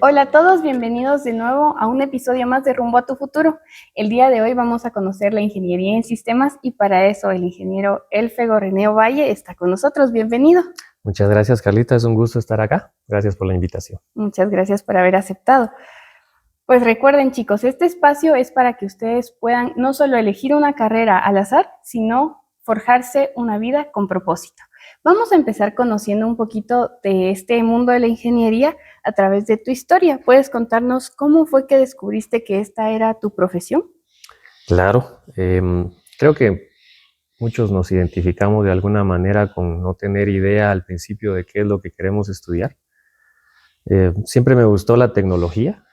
Hola a todos, bienvenidos de nuevo a un episodio más de Rumbo a tu Futuro. El día de hoy vamos a conocer la ingeniería en sistemas y para eso el ingeniero Elfego Reneo Valle está con nosotros. Bienvenido. Muchas gracias, Carlita. Es un gusto estar acá. Gracias por la invitación. Muchas gracias por haber aceptado. Pues recuerden, chicos, este espacio es para que ustedes puedan no solo elegir una carrera al azar, sino forjarse una vida con propósito. Vamos a empezar conociendo un poquito de este mundo de la ingeniería a través de tu historia. ¿Puedes contarnos cómo fue que descubriste que esta era tu profesión? Claro, creo que muchos nos identificamos de alguna manera con no tener idea al principio de qué es lo que queremos estudiar. Siempre me gustó la tecnología.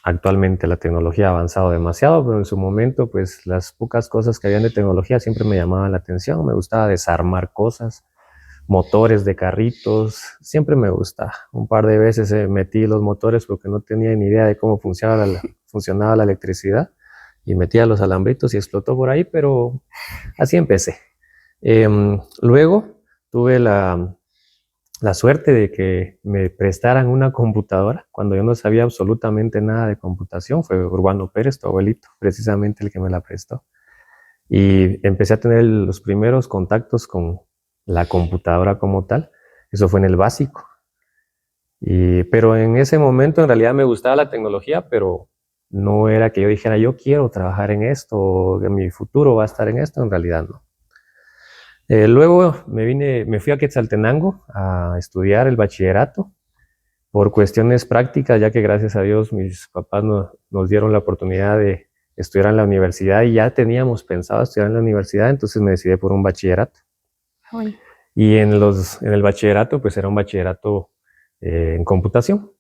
Actualmente la tecnología ha avanzado demasiado, pero en su momento, pues las pocas cosas que habían de tecnología siempre me llamaban la atención. Me gustaba desarmar cosas, motores de carritos, siempre me gustaba. Un par de veces metí los motores porque no tenía ni idea de cómo funcionaba la electricidad y metía los alambritos y explotó por ahí, pero así empecé. Luego tuve la suerte de que me prestaran una computadora cuando yo no sabía absolutamente nada de computación. Fue Urbano Pérez, tu abuelito, precisamente el que me la prestó. Y empecé a tener los primeros contactos con la computadora como tal. Eso fue en el básico. Pero en ese momento en realidad me gustaba la tecnología, pero no era que yo dijera yo quiero trabajar en esto o que mi futuro va a estar en esto, en realidad no. Luego me fui a Quetzaltenango a estudiar el bachillerato por cuestiones prácticas, ya que gracias a Dios mis papás nos dieron la oportunidad de estudiar en la universidad y ya teníamos pensado estudiar en la universidad, entonces me decidí por un bachillerato. Uy. Y en el bachillerato, pues era un bachillerato en computación.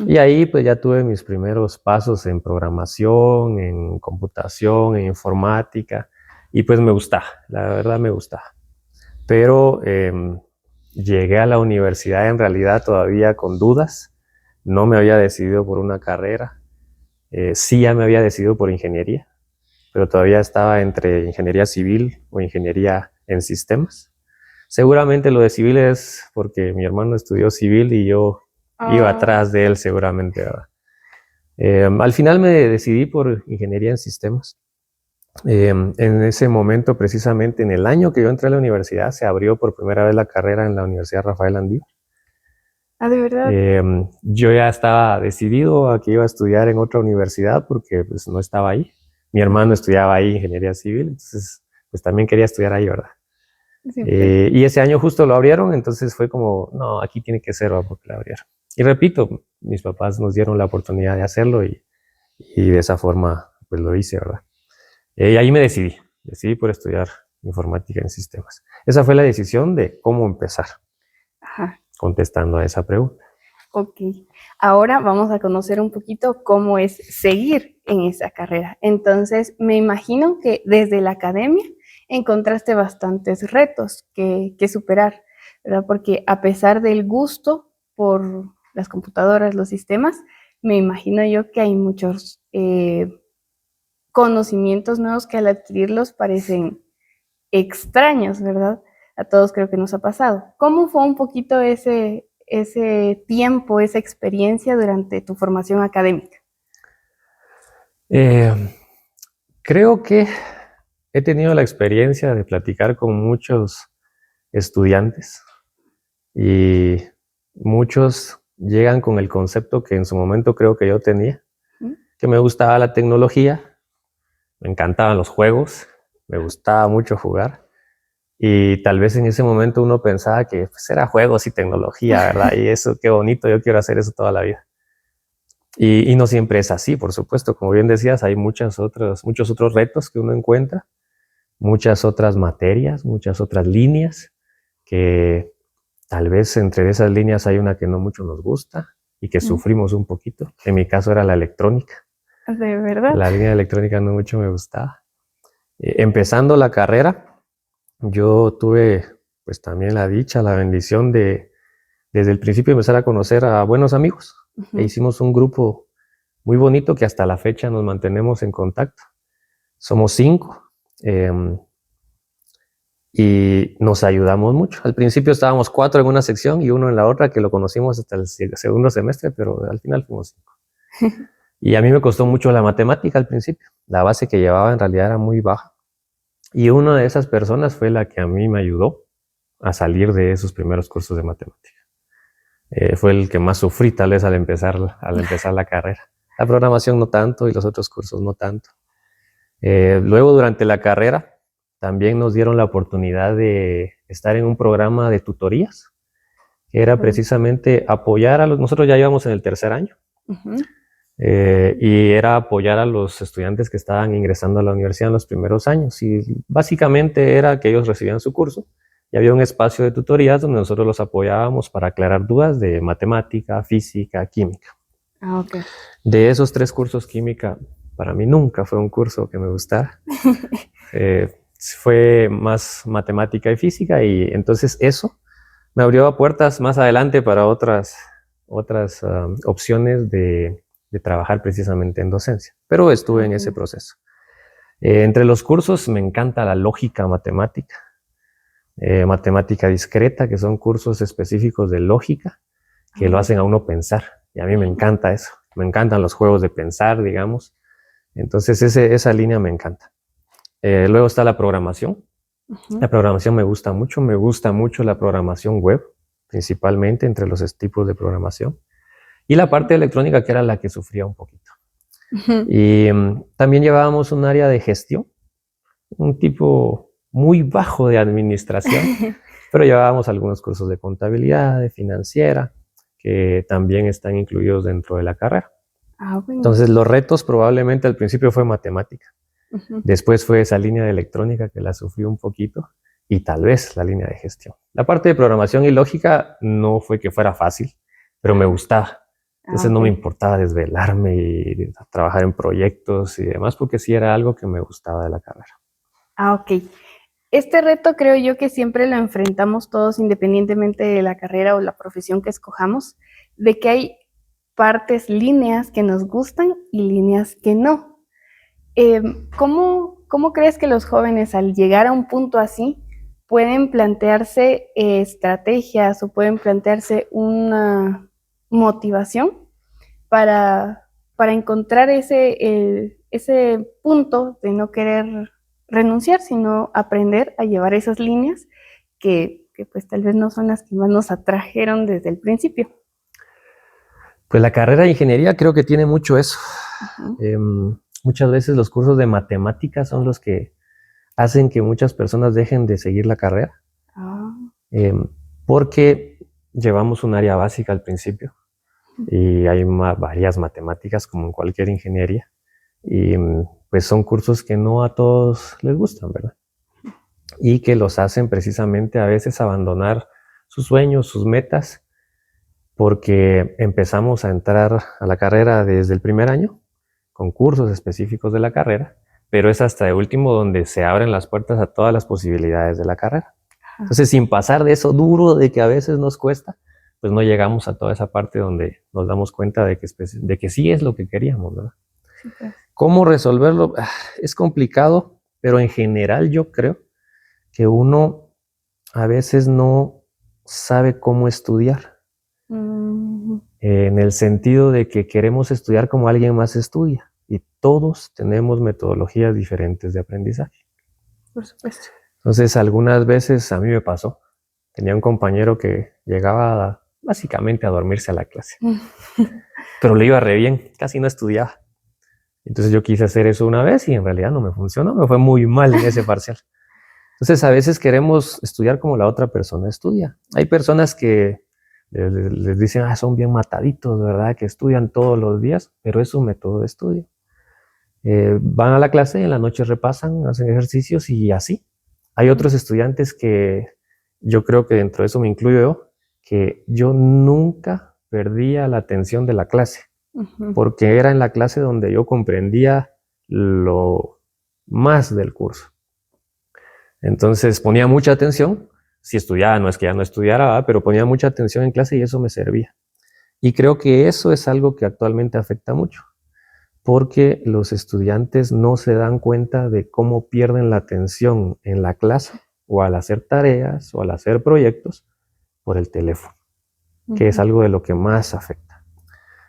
Y ahí pues ya tuve mis primeros pasos en programación, en computación, en informática, y pues me gustaba, la verdad me gustaba. Pero llegué a la universidad en realidad todavía con dudas, no me había decidido por una carrera, sí ya me había decidido por ingeniería, pero todavía estaba entre ingeniería civil o ingeniería en sistemas. Seguramente lo de civil es porque mi hermano estudió civil y yo iba atrás de él seguramente, ¿verdad? Al final me decidí por ingeniería en sistemas. En ese momento, precisamente en el año que yo entré a la universidad, se abrió por primera vez la carrera en la Universidad Rafael Andívar. Ah, ¿de verdad? Yo ya estaba decidido a que iba a estudiar en otra universidad porque pues, no estaba ahí. Mi hermano estudiaba ahí ingeniería civil, entonces pues también quería estudiar ahí, ¿verdad? Sí, pues. Y ese año justo lo abrieron, entonces fue como, no, aquí tiene que ser, ¿verdad? Porque lo abrieron. Y repito, mis papás nos dieron la oportunidad de hacerlo y de esa forma pues lo hice, ¿verdad? Y ahí me decidí por estudiar informática en sistemas. Esa fue la decisión de cómo empezar, Ajá. contestando a esa pregunta. Ok, ahora vamos a conocer un poquito cómo es seguir en esa carrera. Entonces, me imagino que desde la academia encontraste bastantes retos que superar, ¿verdad? Porque a pesar del gusto por las computadoras, los sistemas, me imagino yo que hay muchos conocimientos nuevos que al adquirirlos parecen extraños, ¿verdad? A todos creo que nos ha pasado. ¿Cómo fue un poquito ese tiempo, esa experiencia durante tu formación académica? Eh, Creo que he tenido la experiencia de platicar con muchos estudiantes y muchos llegan con el concepto que en su momento creo que yo tenía, ¿Mm? que me gustaba la tecnología, me encantaban los juegos, me gustaba mucho jugar. Y tal vez en ese momento uno pensaba que pues, era juegos y tecnología, ¿verdad? Y eso, qué bonito, yo quiero hacer eso toda la vida. Y no siempre es así, por supuesto. Como bien decías, hay muchos otros retos que uno encuentra, muchas otras materias, muchas otras líneas, que tal vez entre esas líneas hay una que no mucho nos gusta y que ¿Mm? sufrimos un poquito. En mi caso era la electrónica. ¿De verdad? La línea electrónica no mucho me gustaba. Empezando la carrera, yo tuve pues también la dicha, la bendición de desde el principio empezar a conocer a buenos amigos. E Uh-huh. hicimos un grupo muy bonito que hasta la fecha nos mantenemos en contacto. Somos 5. y nos ayudamos mucho. Al principio estábamos 4 en una sección y 1 en la otra, que lo conocimos hasta el segundo semestre, pero al final fuimos 5. Y a mí me costó mucho la matemática al principio. La base que llevaba en realidad era muy baja. Y una de esas personas fue la que a mí me ayudó a salir de esos primeros cursos de matemática. Fue el que más sufrí tal vez al empezar la carrera. La programación no tanto y los otros cursos no tanto. Luego durante la carrera también nos dieron la oportunidad de estar en un programa de tutorías, que era precisamente apoyar a los... Nosotros ya íbamos en el tercer año. Y era apoyar a los estudiantes que estaban ingresando a la universidad en los primeros años. Y básicamente era que ellos recibían su curso y había un espacio de tutorías donde nosotros los apoyábamos para aclarar dudas de matemática, física, química. Okay. De esos 3 cursos, química para mí nunca fue un curso que me gustara. Fue más matemática y física, y entonces eso me abrió puertas más adelante para otras opciones de trabajar precisamente en docencia. Pero estuve en ese proceso. Entre los cursos me encanta la lógica matemática, matemática discreta, que son cursos específicos de lógica que lo hacen a uno pensar. Y a mí me encanta eso. Me encantan los juegos de pensar, digamos. Entonces esa línea me encanta. Luego está la programación. La programación me gusta mucho la programación web, principalmente entre los tipos de programación. Y la parte electrónica, que era la que sufría un poquito. Y también llevábamos un área de gestión, un tipo muy bajo de administración, pero llevábamos algunos cursos de contabilidad, de financiera, que también están incluidos dentro de la carrera. Bueno. Entonces los retos probablemente al principio fue matemática. Después fue esa línea de electrónica que la sufrí un poquito, y tal vez la línea de gestión. La parte de programación y lógica no fue que fuera fácil, pero me gustaba. Entonces no me importaba desvelarme y trabajar en proyectos y demás, porque sí era algo que me gustaba de la carrera. Ok. Este reto creo yo que siempre lo enfrentamos todos, independientemente de la carrera o la profesión que escojamos, de que hay líneas que nos gustan y líneas que no. ¿Cómo crees que los jóvenes, al llegar a un punto así, pueden plantearse estrategias o pueden plantearse una motivación para encontrar ese punto de no querer renunciar, sino aprender a llevar esas líneas que pues tal vez no son las que más nos atrajeron desde el principio? Pues la carrera de ingeniería creo que tiene mucho eso. Muchas veces los cursos de matemáticas son los que hacen que muchas personas dejen de seguir la carrera. Porque llevamos un área básica al principio y hay varias matemáticas como en cualquier ingeniería, y pues son cursos que no a todos les gustan, ¿verdad? Y que los hacen precisamente a veces abandonar sus sueños, sus metas, porque empezamos a entrar a la carrera desde el primer año con cursos específicos de la carrera, pero es hasta el último donde se abren las puertas a todas las posibilidades de la carrera. Entonces, sin pasar de eso duro de que a veces nos cuesta, pues no llegamos a toda esa parte donde nos damos cuenta de que sí es lo que queríamos, ¿verdad? Sí, pues. ¿Cómo resolverlo? Es complicado, pero en general yo creo que uno a veces no sabe cómo estudiar. En el sentido de que queremos estudiar como alguien más estudia, y todos tenemos metodologías diferentes de aprendizaje. Por supuesto. Entonces, algunas veces a mí me pasó. Tenía un compañero que llegaba básicamente a dormirse a la clase, pero le iba re bien, casi no estudiaba. Entonces yo quise hacer eso una vez y en realidad no me funcionó, me fue muy mal en ese parcial. Entonces a veces queremos estudiar como la otra persona estudia. Hay personas que les dicen, son bien mataditos, ¿verdad? Que estudian todos los días, pero es un método de estudio. Van a la clase, en la noche repasan, hacen ejercicios y así. Hay otros estudiantes que yo creo que dentro de eso me incluyo yo, que yo nunca perdía la atención de la clase, porque era en la clase donde yo comprendía lo más del curso. Entonces ponía mucha atención. Si estudiaba, no es que ya no estudiara, pero ponía mucha atención en clase y eso me servía. Y creo que eso es algo que actualmente afecta mucho, porque los estudiantes no se dan cuenta de cómo pierden la atención en la clase o al hacer tareas o al hacer proyectos por el teléfono, que es algo de lo que más afecta.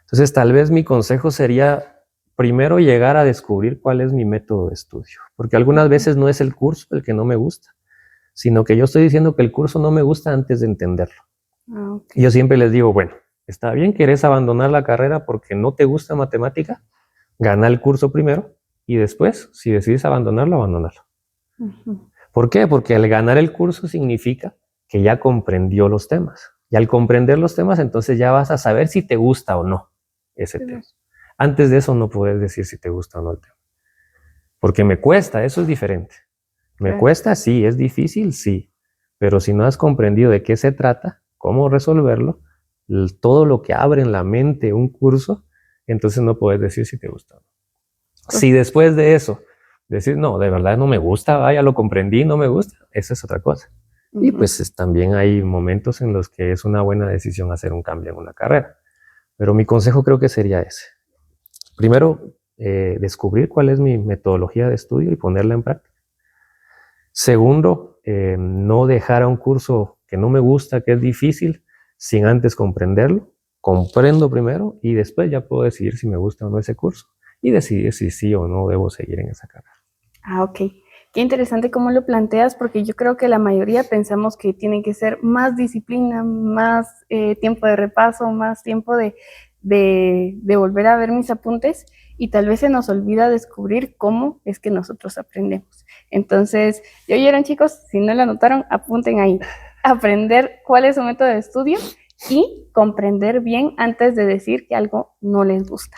Entonces, tal vez mi consejo sería primero llegar a descubrir cuál es mi método de estudio, porque algunas veces no es el curso el que no me gusta, sino que yo estoy diciendo que el curso no me gusta antes de entenderlo. Y yo siempre les digo, bueno, está bien, querés abandonar la carrera porque no te gusta matemática, gana el curso primero y después, si decides abandonarlo, abandonarlo. ¿Por qué? Porque al ganar el curso significa que ya comprendió los temas. Y al comprender los temas, entonces ya vas a saber si te gusta o no ese tema. Antes de eso no puedes decir si te gusta o no el tema. Porque me cuesta, eso es diferente. Me cuesta, sí, es difícil, sí. Pero si no has comprendido de qué se trata, cómo resolverlo, todo lo que abre en la mente un curso, entonces no puedes decir si te gusta o no. Si después de eso decir, no, de verdad no me gusta, ya lo comprendí, no me gusta, esa es otra cosa. Y pues también hay momentos en los que es una buena decisión hacer un cambio en una carrera. Pero mi consejo creo que sería ese. Primero, descubrir cuál es mi metodología de estudio y ponerla en práctica. Segundo, no dejar a un curso que no me gusta, que es difícil, sin antes comprenderlo. Comprendo primero y después ya puedo decidir si me gusta o no ese curso y decidir si sí o no debo seguir en esa carrera. Ok. Qué interesante cómo lo planteas, porque yo creo que la mayoría pensamos que tiene que ser más disciplina, más tiempo de repaso, más tiempo de volver a ver mis apuntes, y tal vez se nos olvida descubrir cómo es que nosotros aprendemos. Entonces, ¿ya oyeron, chicos? Si no lo anotaron, apunten ahí. Aprender cuál es su método de estudio y comprender bien antes de decir que algo no les gusta.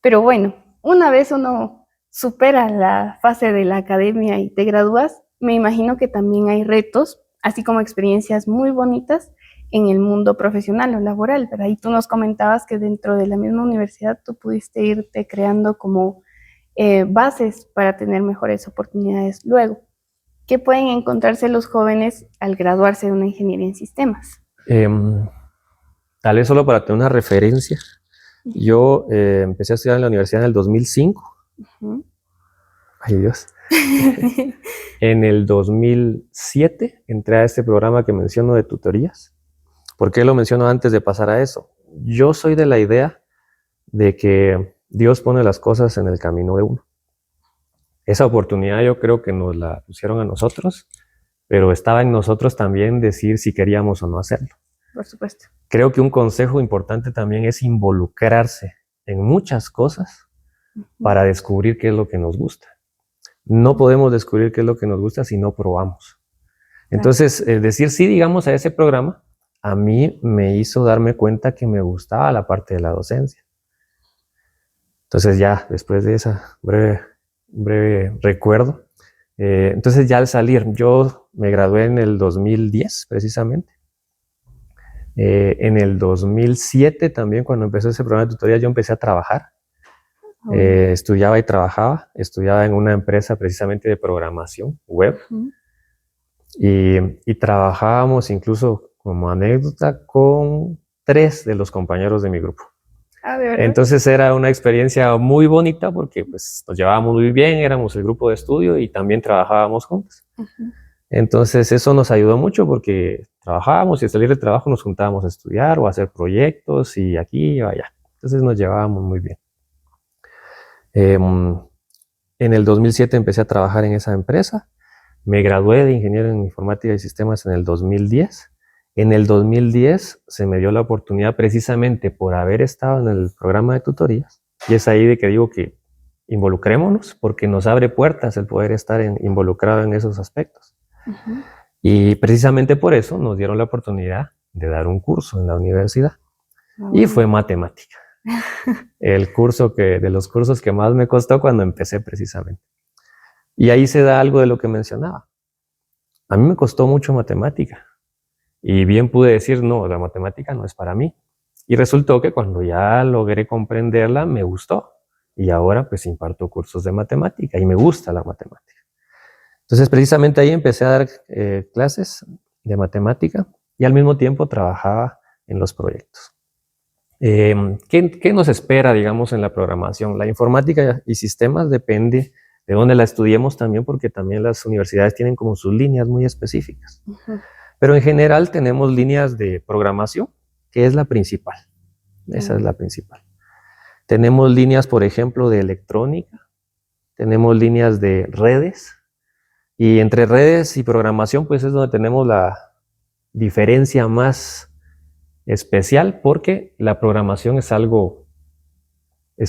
Pero bueno, una vez uno supera la fase de la academia y te gradúas, me imagino que también hay retos, así como experiencias muy bonitas en el mundo profesional o laboral, ¿verdad? Y tú nos comentabas que dentro de la misma universidad tú pudiste irte creando como bases para tener mejores oportunidades luego. ¿Qué pueden encontrarse los jóvenes al graduarse de una ingeniería en sistemas? Tal vez solo para tener una referencia. Yo empecé a estudiar en la universidad en el 2005. Ay, Dios. En el 2007 entré a este programa que menciono de tutorías. ¿Por qué lo menciono antes de pasar a eso? Yo soy de la idea de que Dios pone las cosas en el camino de uno. Esa oportunidad yo creo que nos la pusieron a nosotros, pero estaba en nosotros también decir si queríamos o no hacerlo. Por supuesto. Creo que un consejo importante también es involucrarse en muchas cosas para descubrir qué es lo que nos gusta. No podemos descubrir qué es lo que nos gusta si no probamos. Entonces, decir sí, digamos, a ese programa, a mí me hizo darme cuenta que me gustaba la parte de la docencia. Entonces ya, después de esa breve recuerdo, entonces ya al salir, yo me gradué en el 2010 precisamente. En el 2007 también, cuando empezó ese programa de tutoría, yo empecé a trabajar. Estudiaba y trabajaba. Estudiaba en una empresa precisamente de programación web. Y trabajábamos incluso, como anécdota, con 3 de los compañeros de mi grupo. ¿De verdad? Entonces era una experiencia muy bonita porque pues, nos llevábamos muy bien, éramos el grupo de estudio y también trabajábamos juntos. Entonces eso nos ayudó mucho porque trabajábamos y al salir del trabajo nos juntábamos a estudiar o a hacer proyectos y aquí y allá. Entonces nos llevábamos muy bien. En el 2007 empecé a trabajar en esa empresa. Me gradué de ingeniero en informática y sistemas en el 2010. En el 2010 se me dio la oportunidad precisamente por haber estado en el programa de tutorías. Y es ahí de que digo que involucrémonos porque nos abre puertas el poder estar involucrado en esos aspectos. Y precisamente por eso nos dieron la oportunidad de dar un curso en la universidad. Y fue matemática. El curso de los cursos que más me costó cuando empecé precisamente. Y ahí se da algo de lo que mencionaba. A mí me costó mucho matemática. Y bien pude decir, no, la matemática no es para mí. Y resultó que cuando ya logré comprenderla, me gustó. Y ahora pues imparto cursos de matemática y me gusta la matemática. Entonces precisamente ahí empecé a dar clases de matemática y al mismo tiempo trabajaba en los proyectos. ¿Qué nos espera, digamos, en la programación? La informática y sistemas depende de dónde la estudiemos también, porque también las universidades tienen como sus líneas muy específicas. Pero en general tenemos líneas de programación, que es la principal. Esa es la principal. Tenemos líneas, por ejemplo, de electrónica, tenemos líneas de redes, y entre redes y programación, pues es donde tenemos la diferencia más especial, porque la programación es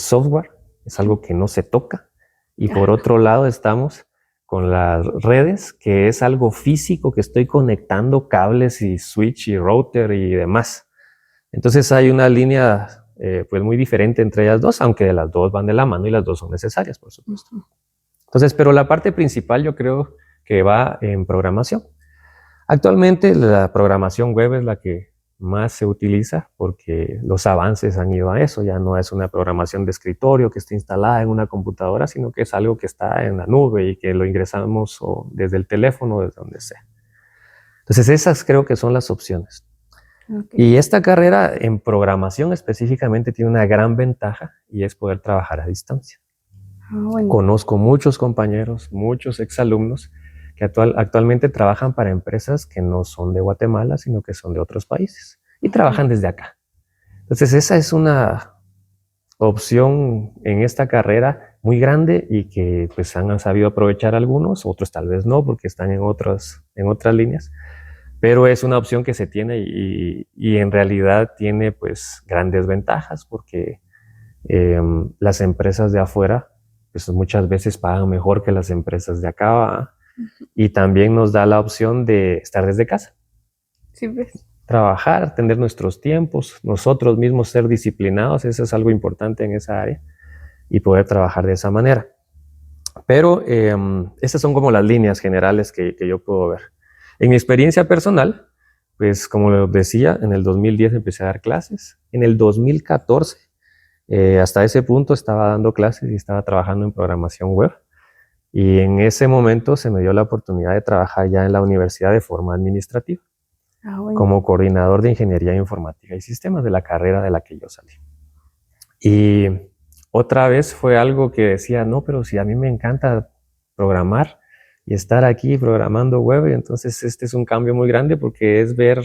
software, es algo que no se toca, y por otro lado estamos con las redes, que es algo físico, que estoy conectando cables y switch y router y demás. Entonces hay una línea pues muy diferente entre ellas dos, aunque las dos van de la mano y las dos son necesarias, por supuesto. Entonces, pero la parte principal yo creo que va en programación. Actualmente la programación web es la que más se utiliza porque los avances han ido a eso. Ya no es una programación de escritorio que esté instalada en una computadora, sino que es algo que está en la nube y que lo ingresamos o desde el teléfono o desde donde sea. Entonces esas creo que son las opciones. Y esta carrera en programación específicamente tiene una gran ventaja y es poder trabajar a distancia. Conozco muchos compañeros, muchos exalumnos que actualmente trabajan para empresas que no son de Guatemala, sino que son de otros países y trabajan desde acá. Entonces esa es una opción en esta carrera muy grande y que pues han sabido aprovechar algunos, otros tal vez no porque están en otras líneas, pero es una opción que se tiene y en realidad tiene pues grandes ventajas porque las empresas de afuera pues muchas veces pagan mejor que las empresas de acá. Y también nos da la opción de estar desde casa. Sí, pues. Trabajar, tener nuestros tiempos, nosotros mismos ser disciplinados, eso es algo importante en esa área, y poder trabajar de esa manera. Pero estas son como las líneas generales que yo puedo ver. En mi experiencia personal, pues como les decía, en el 2010 empecé a dar clases. En el 2014, hasta ese punto estaba dando clases y estaba trabajando en programación web. Y en ese momento se me dio la oportunidad de trabajar ya en la universidad de forma administrativa, como coordinador de Ingeniería Informática y Sistemas de la carrera de la que yo salí. Y otra vez fue algo que decía, no, pero si a mí me encanta programar y estar aquí programando web, entonces este es un cambio muy grande porque es ver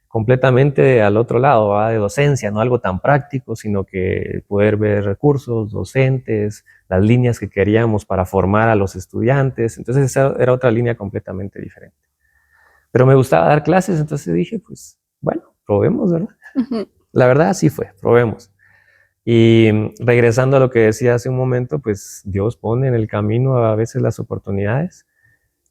completamente al otro lado, ¿va? De docencia, no algo tan práctico, sino que poder ver recursos, docentes, las líneas que queríamos para formar a los estudiantes. Entonces esa era otra línea completamente diferente. Pero me gustaba dar clases, entonces dije, pues bueno, probemos, ¿verdad? La verdad así fue, probemos. Y regresando a lo que decía hace un momento, pues Dios pone en el camino a veces las oportunidades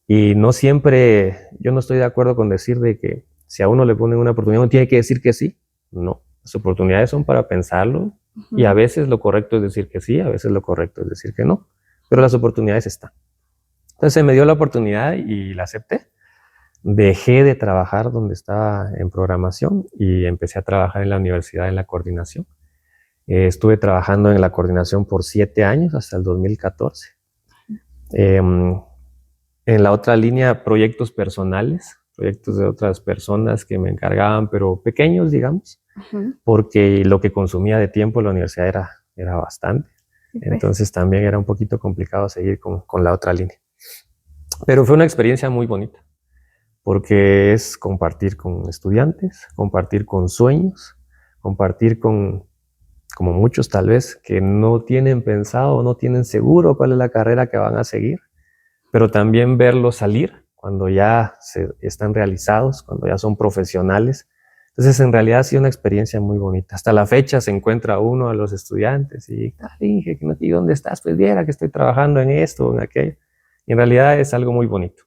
y no siempre, yo no estoy de acuerdo con decir de que si a uno le ponen una oportunidad, uno tiene que decir que sí. No, las oportunidades son para pensarlo y a veces lo correcto es decir que sí, a veces lo correcto es decir que no, pero las oportunidades están. Entonces se me dio la oportunidad y la acepté. Dejé de trabajar donde estaba en programación y empecé a trabajar en la universidad en la coordinación. Estuve trabajando en la coordinación por 7 años hasta el 2014. En la otra línea, proyectos personales, proyectos de otras personas que me encargaban, pero pequeños, digamos, porque lo que consumía de tiempo en la universidad era bastante. Entonces también era un poquito complicado seguir con la otra línea. Pero fue una experiencia muy bonita, porque es compartir con estudiantes, compartir con sueños, compartir con, como muchos tal vez, que no tienen pensado o no tienen seguro cuál es la carrera que van a seguir, pero también verlos salir cuando ya están realizados, cuando ya son profesionales. Entonces, en realidad ha sido una experiencia muy bonita. Hasta la fecha se encuentra uno a los estudiantes y, Inge, ¿y dónde estás? Pues viera que estoy trabajando en esto o en aquello. Y en realidad es algo muy bonito.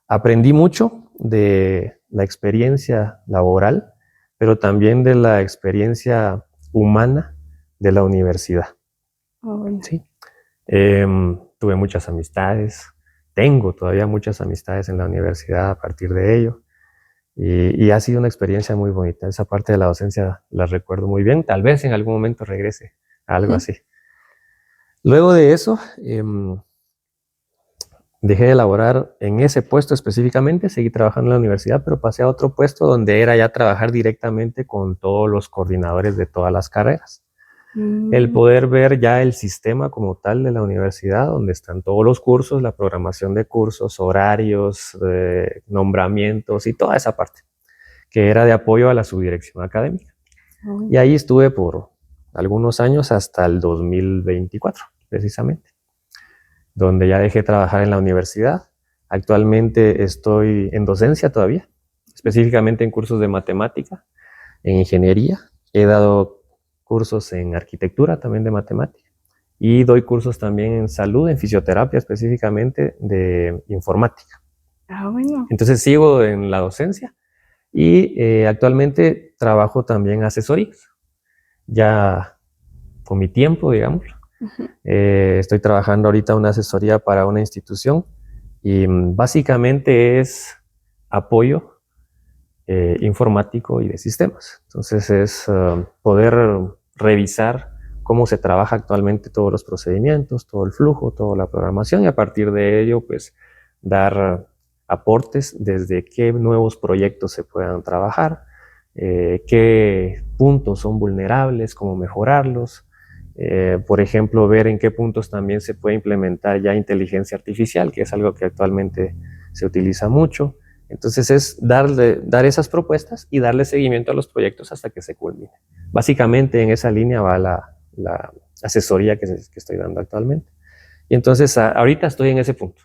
Aprendí mucho de la experiencia laboral, pero también de la experiencia humana de la universidad. Sí. Tuve muchas amistades, tengo todavía muchas amistades en la universidad a partir de ello, y ha sido una experiencia muy bonita. Esa parte de la docencia la recuerdo muy bien, tal vez en algún momento regrese a algo así. Luego de eso, dejé de laborar en ese puesto específicamente, seguí trabajando en la universidad, pero pasé a otro puesto donde era ya trabajar directamente con todos los coordinadores de todas las carreras. El poder ver ya el sistema como tal de la universidad, donde están todos los cursos, la programación de cursos, horarios, nombramientos y toda esa parte, que era de apoyo a la subdirección académica. Y ahí estuve por algunos años hasta el 2024, precisamente, donde ya dejé trabajar en la universidad. Actualmente estoy en docencia todavía, específicamente en cursos de matemática, en ingeniería. He dado cursos en arquitectura también de matemática y doy cursos también en salud, en fisioterapia específicamente de informática. Bueno. Entonces sigo en la docencia y actualmente trabajo también asesorías, ya con mi tiempo, digamos. Estoy trabajando ahorita una asesoría para una institución y básicamente es apoyo informático y de sistemas. Entonces es poder revisar cómo se trabaja actualmente todos los procedimientos, todo el flujo, toda la programación y a partir de ello pues dar aportes desde qué nuevos proyectos se puedan trabajar, qué puntos son vulnerables, cómo mejorarlos. Por ejemplo, ver en qué puntos también se puede implementar ya inteligencia artificial, que es algo que actualmente se utiliza mucho. Entonces es dar esas propuestas y darle seguimiento a los proyectos hasta que se culmine. Básicamente en esa línea va la asesoría que estoy dando actualmente. Y entonces ahorita estoy en ese punto.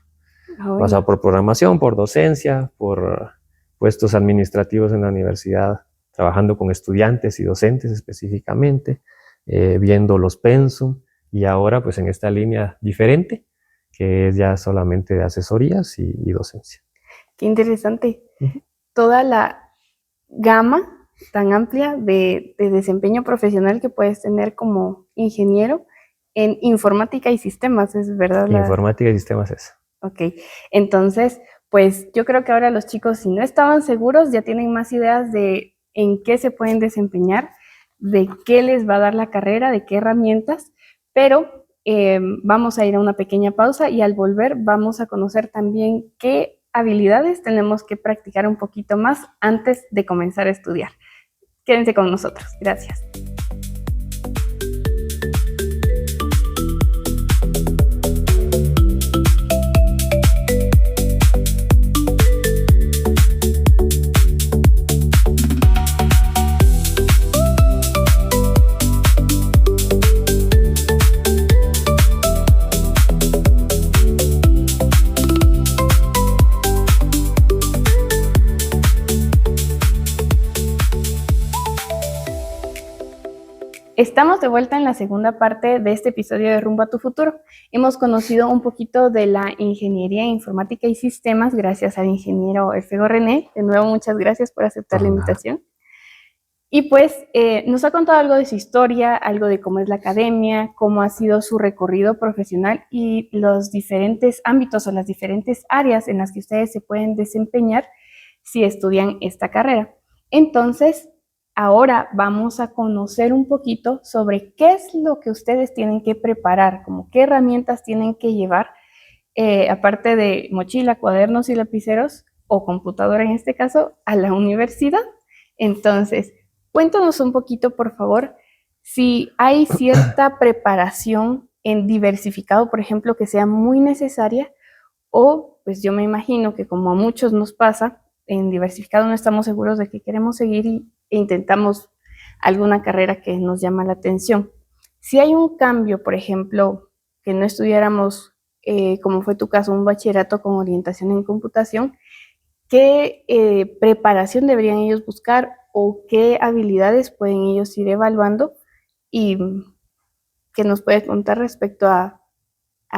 Pasado por programación, por docencia, por puestos administrativos en la universidad, trabajando con estudiantes y docentes específicamente, viendo los pensum y ahora pues en esta línea diferente que es ya solamente de asesorías y docencia. Qué interesante. Toda la gama tan amplia de desempeño profesional que puedes tener como ingeniero en informática y sistemas, ¿es verdad? Informática y sistemas es. Ok, entonces, pues yo creo que ahora los chicos, si no estaban seguros, ya tienen más ideas de en qué se pueden desempeñar, de qué les va a dar la carrera, de qué herramientas, pero vamos a ir a una pequeña pausa y al volver vamos a conocer también qué habilidades tenemos que practicar un poquito más antes de comenzar a estudiar. Quédense con nosotros. Gracias. Estamos de vuelta en la segunda parte de este episodio de Rumbo a tu Futuro. Hemos conocido un poquito de la ingeniería informática y sistemas gracias al ingeniero Elfego René. De nuevo, muchas gracias por aceptar la invitación. Y pues nos ha contado algo de su historia, algo de cómo es la academia, cómo ha sido su recorrido profesional y los diferentes ámbitos o las diferentes áreas en las que ustedes se pueden desempeñar si estudian esta carrera. Entonces, ahora vamos a conocer un poquito sobre qué es lo que ustedes tienen que preparar, como qué herramientas tienen que llevar, aparte de mochila, cuadernos y lapiceros, o computadora en este caso, a la universidad. Entonces, cuéntanos un poquito, por favor, si hay cierta preparación en diversificado, por ejemplo, que sea muy necesaria, o pues yo me imagino que como a muchos nos pasa, en diversificado no estamos seguros de que queremos seguir e intentamos alguna carrera que nos llama la atención. Si hay un cambio, por ejemplo, que no estudiáramos, como fue tu caso, un bachillerato con orientación en computación, ¿qué preparación deberían ellos buscar o qué habilidades pueden ellos ir evaluando? Y que nos puede contar respecto a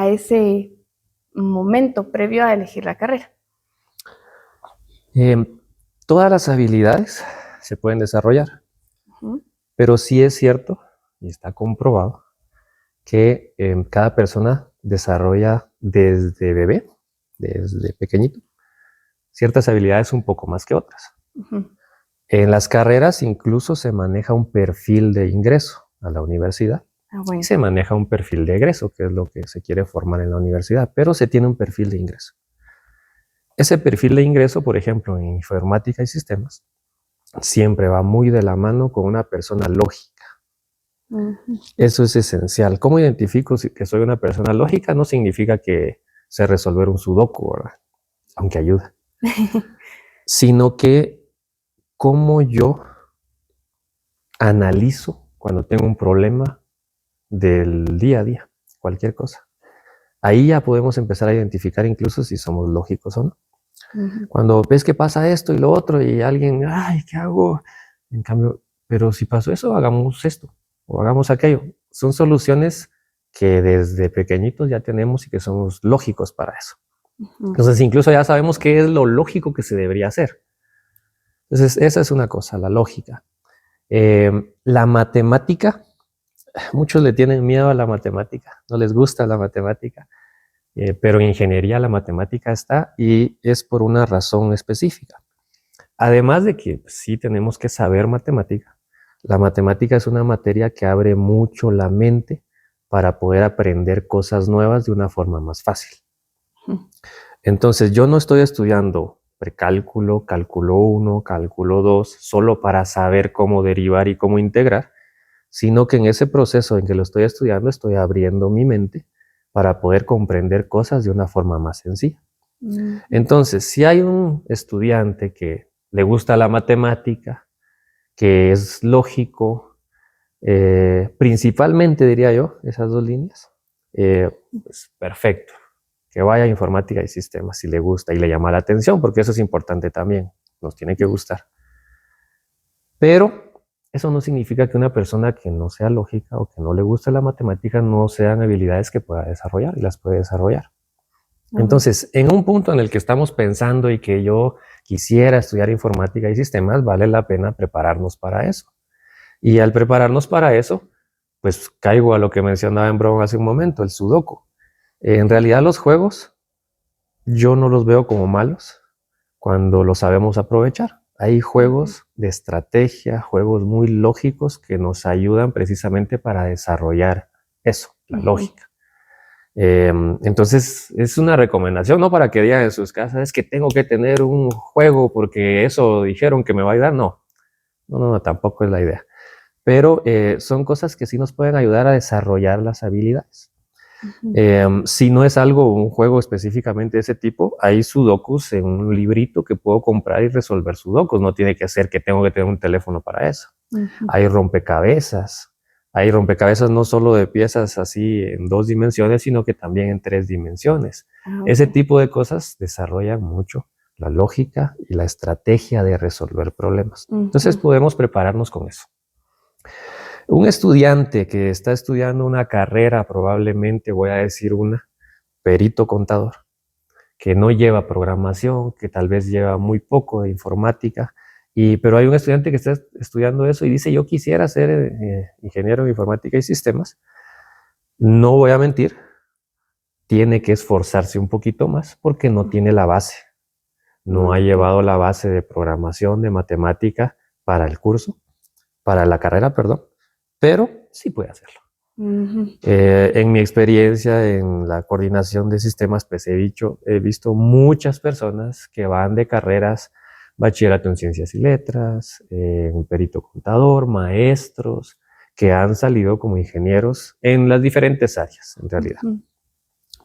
ese momento previo a elegir la carrera. Todas las habilidades se pueden desarrollar, pero sí es cierto y está comprobado que cada persona desarrolla desde bebé, desde pequeñito, ciertas habilidades un poco más que otras. En las carreras incluso se maneja un perfil de ingreso a la universidad. Y se maneja un perfil de egreso, que es lo que se quiere formar en la universidad, pero se tiene un perfil de ingreso. Ese perfil de ingreso, por ejemplo, en informática y sistemas, siempre va muy de la mano con una persona lógica. Eso es esencial. ¿Cómo identifico que soy una persona lógica? No significa que sé resolver un sudoku, ¿verdad? Aunque ayuda. Sino que cómo yo analizo cuando tengo un problema del día a día, cualquier cosa. Ahí ya podemos empezar a identificar incluso si somos lógicos o no. Cuando ves que pasa esto y lo otro y alguien, ay, ¿qué hago? En cambio, pero si pasó eso, hagamos esto o hagamos aquello. Son soluciones que desde pequeñitos ya tenemos y que somos lógicos para eso. Entonces, incluso ya sabemos qué es lo lógico que se debería hacer. Entonces, esa es una cosa, la lógica. La matemática, muchos le tienen miedo a la matemática, no les gusta la matemática, pero en ingeniería la matemática está y es por una razón específica. Además de que sí tenemos que saber matemática, la matemática es una materia que abre mucho la mente para poder aprender cosas nuevas de una forma más fácil. Entonces, yo no estoy estudiando precálculo, cálculo 1, cálculo 2, solo para saber cómo derivar y cómo integrar, sino que en ese proceso en que lo estoy estudiando estoy abriendo mi mente para poder comprender cosas de una forma más sencilla. Entonces, si hay un estudiante que le gusta la matemática, que es lógico, principalmente diría yo, esas dos líneas, pues perfecto, que vaya a informática y sistemas si le gusta y le llama la atención, porque eso es importante también, nos tiene que gustar. Pero eso no significa que una persona que no sea lógica o que no le guste la matemática no sean habilidades que pueda desarrollar y las puede desarrollar. Entonces, en un punto en el que estamos pensando y que yo quisiera estudiar informática y sistemas, vale la pena prepararnos para eso. Y al prepararnos para eso, pues caigo a lo que mencionaba en broma hace un momento, el sudoku. En realidad los juegos yo no los veo como malos cuando los sabemos aprovechar. Hay juegos de estrategia, juegos muy lógicos que nos ayudan precisamente para desarrollar eso, la lógica. Entonces es una recomendación, no para que digan en sus casas, es que tengo que tener un juego porque eso dijeron que me va a ayudar. No, tampoco es la idea. Pero son cosas que sí nos pueden ayudar a desarrollar las habilidades. Si no es algo, un juego específicamente de ese tipo, hay sudokus en un librito que puedo comprar y resolver sudokus. No tiene que ser que tengo que tener un teléfono para eso. Hay rompecabezas. Hay rompecabezas no solo de piezas así en 2 dimensiones, sino que también en 3 dimensiones. Ese tipo de cosas desarrollan mucho la lógica y la estrategia de resolver problemas. Entonces podemos prepararnos con eso. Un estudiante que está estudiando una carrera, probablemente voy a decir una, perito contador, que no lleva programación, que tal vez lleva muy poco de informática, pero hay un estudiante que está estudiando eso y dice, yo quisiera ser ingeniero en informática y sistemas. No voy a mentir, tiene que esforzarse un poquito más porque no tiene la base. No ha llevado la base de programación, de matemática para el curso, para la carrera, perdón, pero sí puede hacerlo. En mi experiencia en la coordinación de sistemas, pues he visto muchas personas que van de carreras, bachillerato en ciencias y letras, un perito contador, maestros, que han salido como ingenieros en las diferentes áreas, en realidad.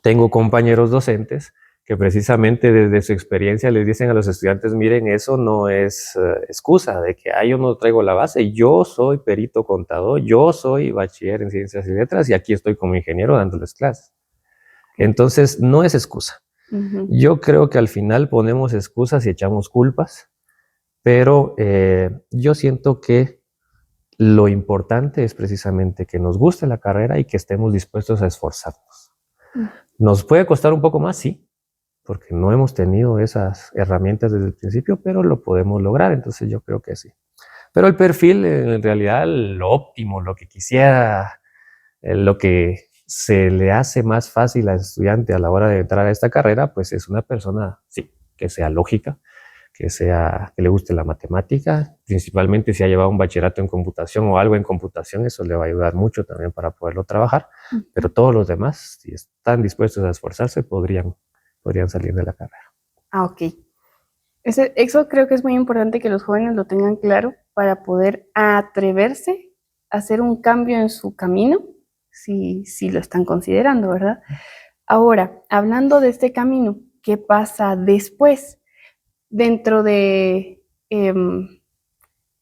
Tengo compañeros docentes que precisamente desde su experiencia les dicen a los estudiantes, miren, eso no es excusa de que yo no traigo la base, yo soy perito contador, yo soy bachiller en ciencias y letras y aquí estoy como ingeniero dándoles clases. Entonces, no es excusa. Yo creo que al final ponemos excusas y echamos culpas, pero yo siento que lo importante es precisamente que nos guste la carrera y que estemos dispuestos a esforzarnos. ¿Nos puede costar un poco más? Sí, porque no hemos tenido esas herramientas desde el principio, pero lo podemos lograr, entonces yo creo que sí. Pero el perfil, en realidad, lo óptimo, lo que quisiera, lo que se le hace más fácil al estudiante a la hora de entrar a esta carrera, pues es una persona, sí, que sea lógica, que le guste la matemática, principalmente si ha llevado un bachillerato en computación o algo en computación, eso le va a ayudar mucho también para poderlo trabajar, pero todos los demás, si están dispuestos a esforzarse, podrían salir de la carrera. Ok. Eso creo que es muy importante que los jóvenes lo tengan claro para poder atreverse hacer un cambio en su camino, si lo están considerando, ¿verdad? Ahora, hablando de este camino, ¿qué pasa después? Dentro de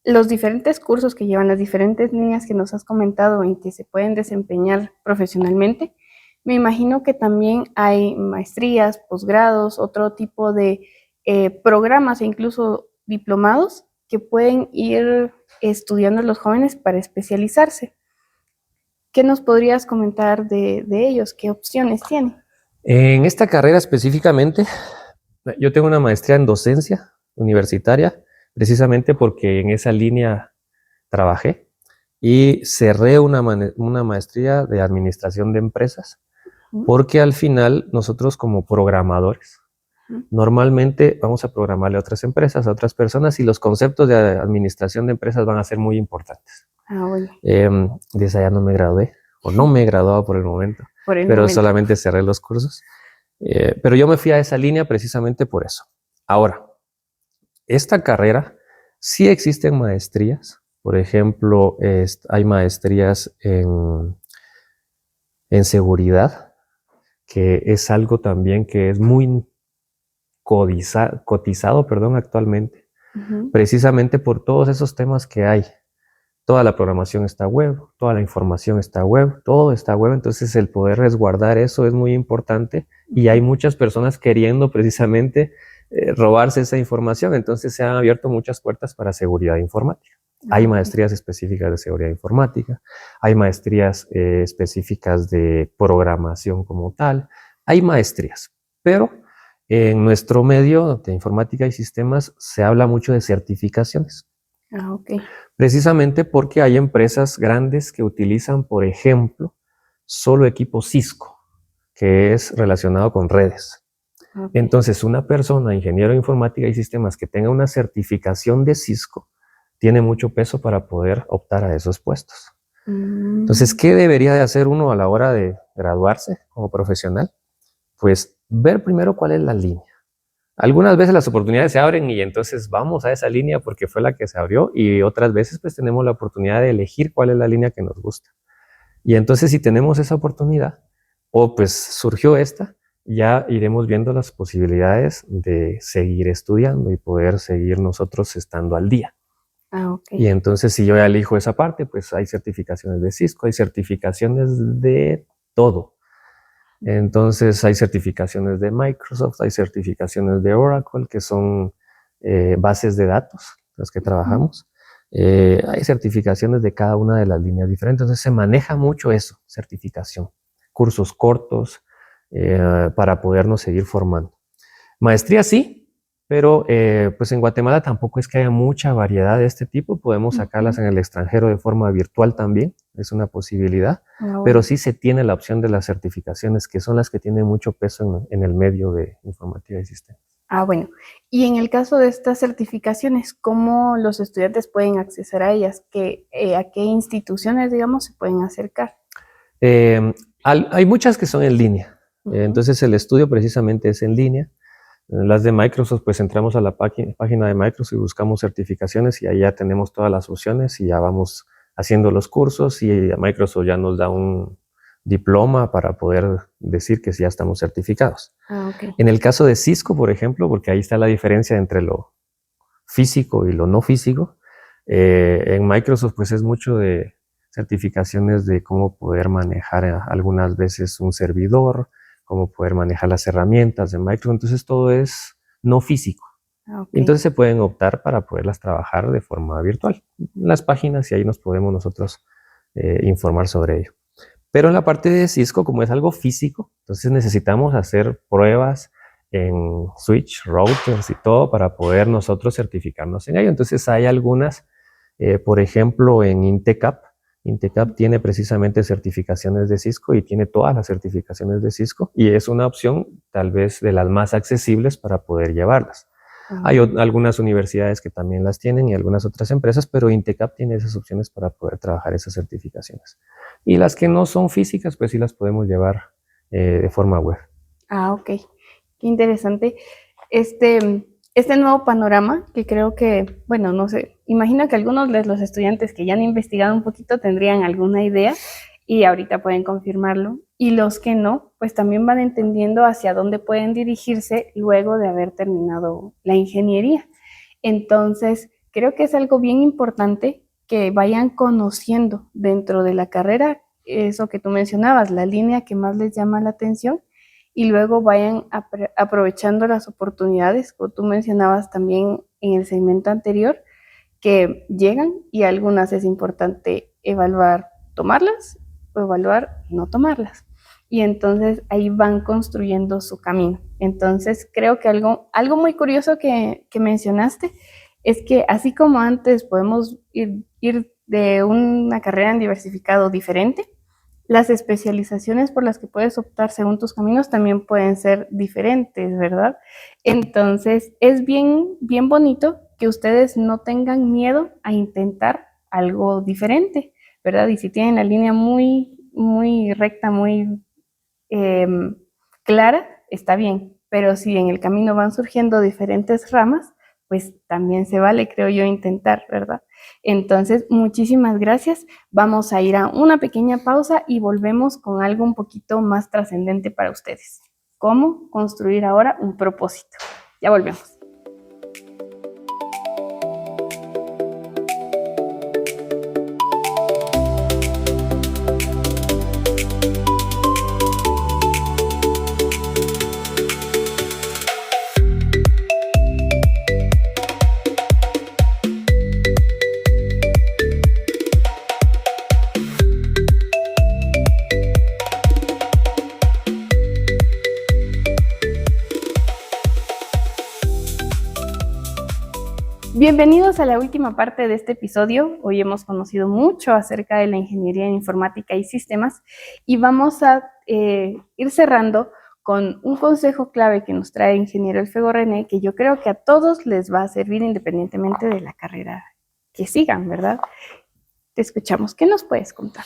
los diferentes cursos que llevan, las diferentes líneas que nos has comentado en que se pueden desempeñar profesionalmente, me imagino que también hay maestrías, posgrados, otro tipo de programas e incluso diplomados que pueden ir estudiando los jóvenes para especializarse. ¿Qué nos podrías comentar de ellos? ¿Qué opciones tienen? En esta carrera específicamente, yo tengo una maestría en docencia universitaria, precisamente porque en esa línea trabajé y cerré una maestría de administración de empresas, porque al final nosotros como programadores, normalmente vamos a programarle a otras empresas, a otras personas, y los conceptos de administración de empresas van a ser muy importantes. Bueno. Desde allá no me gradué, o no me he graduado por el momento, solamente cerré los cursos. Pero yo me fui a esa línea precisamente por eso. Ahora, esta carrera sí existen maestrías. Por ejemplo, hay maestrías en seguridad, que es algo también que es muy cotizado, actualmente, precisamente por todos esos temas que hay. Toda la programación está web, toda la información está web, todo está web, entonces el poder resguardar eso es muy importante y hay muchas personas queriendo precisamente robarse esa información, entonces se han abierto muchas puertas para seguridad informática. Hay maestrías específicas de seguridad informática, hay maestrías específicas de programación como tal, hay maestrías, pero en nuestro medio de informática y sistemas se habla mucho de certificaciones. Precisamente porque hay empresas grandes que utilizan, por ejemplo, solo equipo Cisco, que es relacionado con redes. Entonces, una persona, ingeniero de informática y sistemas, que tenga una certificación de Cisco, tiene mucho peso para poder optar a esos puestos. Entonces, ¿qué debería de hacer uno a la hora de graduarse como profesional? Pues ver primero cuál es la línea. Algunas veces las oportunidades se abren y entonces vamos a esa línea porque fue la que se abrió, y otras veces pues tenemos la oportunidad de elegir cuál es la línea que nos gusta. Y entonces si tenemos esa oportunidad o pues surgió esta, ya iremos viendo las posibilidades de seguir estudiando y poder seguir nosotros estando al día. Y entonces si yo ya elijo esa parte, pues hay certificaciones de Cisco, hay certificaciones de todo. Entonces hay certificaciones de Microsoft, hay certificaciones de Oracle, que son bases de datos, las que trabajamos. Hay certificaciones de cada una de las líneas diferentes. Entonces se maneja mucho eso, certificación. Cursos cortos para podernos seguir formando. Maestría sí, pero pues en Guatemala tampoco es que haya mucha variedad de este tipo. Podemos sacarlas en el extranjero de forma virtual también, es una posibilidad. Pero sí se tiene la opción de las certificaciones, que son las que tienen mucho peso en el medio de informática y sistemas. Bueno. Y en el caso de estas certificaciones, ¿cómo los estudiantes pueden acceder a ellas? ¿A qué instituciones, digamos, se pueden acercar? Hay muchas que son en línea. Entonces el estudio precisamente es en línea. Las de Microsoft, pues entramos a la página de Microsoft y buscamos certificaciones y ahí ya tenemos todas las opciones y ya vamos haciendo los cursos, y Microsoft ya nos da un diploma para poder decir que ya estamos certificados. En el caso de Cisco, por ejemplo, porque ahí está la diferencia entre lo físico y lo no físico, en Microsoft pues es mucho de certificaciones de cómo poder manejar algunas veces un servidor, cómo poder manejar las herramientas de Microsoft, entonces todo es no físico. Entonces se pueden optar para poderlas trabajar de forma virtual. Las páginas, y ahí nos podemos nosotros informar sobre ello. Pero en la parte de Cisco, como es algo físico, entonces necesitamos hacer pruebas en switch, routers y todo para poder nosotros certificarnos en ello. Entonces hay algunas, por ejemplo, en Intecap. Intecap tiene precisamente certificaciones de Cisco y tiene todas las certificaciones de Cisco, y es una opción tal vez de las más accesibles para poder llevarlas. Hay algunas universidades que también las tienen y algunas otras empresas, pero Intecap tiene esas opciones para poder trabajar esas certificaciones. Y las que no son físicas, pues sí las podemos llevar de forma web. Ok. Qué interesante. Este este nuevo panorama que creo que, bueno, no sé, imagino que algunos de los estudiantes que ya han investigado un poquito tendrían alguna idea y ahorita pueden confirmarlo. Y los que no, pues también van entendiendo hacia dónde pueden dirigirse luego de haber terminado la ingeniería. Entonces, creo que es algo bien importante que vayan conociendo dentro de la carrera eso que tú mencionabas, la línea que más les llama la atención y luego vayan aprovechando las oportunidades, como tú mencionabas también en el segmento anterior, que llegan y algunas es importante evaluar tomarlas o evaluar no tomarlas. Y entonces ahí van construyendo su camino. Entonces creo que algo muy curioso que mencionaste es que así como antes podemos ir de una carrera en diversificado diferente, las especializaciones por las que puedes optar según tus caminos también pueden ser diferentes, ¿verdad? Entonces, es bien bonito que ustedes no tengan miedo a intentar algo diferente, ¿verdad? Y si tienen la línea muy recta, muy eh, clara, está bien. Pero si en el camino van surgiendo diferentes ramas, pues también se vale, creo yo, intentar, ¿verdad? Entonces, muchísimas gracias. Vamos a ir a una pequeña pausa y volvemos con algo un poquito más trascendente para ustedes. ¿Cómo construir ahora un propósito? Ya volvemos. Bienvenidos a la última parte de este episodio. Hoy hemos conocido mucho acerca de la ingeniería en informática y sistemas y vamos a ir cerrando con un consejo clave que nos trae el ingeniero Elfego René, que yo creo que a todos les va a servir independientemente de la carrera que sigan, ¿verdad? Te escuchamos. ¿Qué nos puedes contar?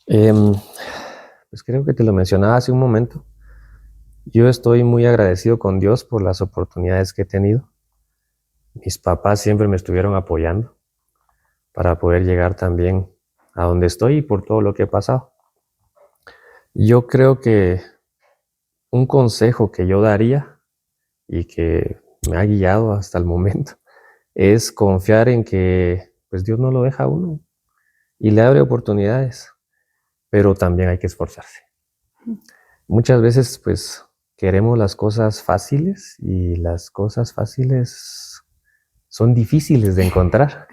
Pues creo que te lo mencionaba hace un momento. Yo estoy muy agradecido con Dios por las oportunidades que he tenido. Mis papás siempre me estuvieron apoyando para poder llegar también a donde estoy y por todo lo que he pasado. Yo creo que un consejo que yo daría y que me ha guiado hasta el momento es confiar en que pues Dios no lo deja a uno y le abre oportunidades, pero también hay que esforzarse. Muchas veces pues queremos las cosas fáciles y las cosas fáciles son difíciles de encontrar.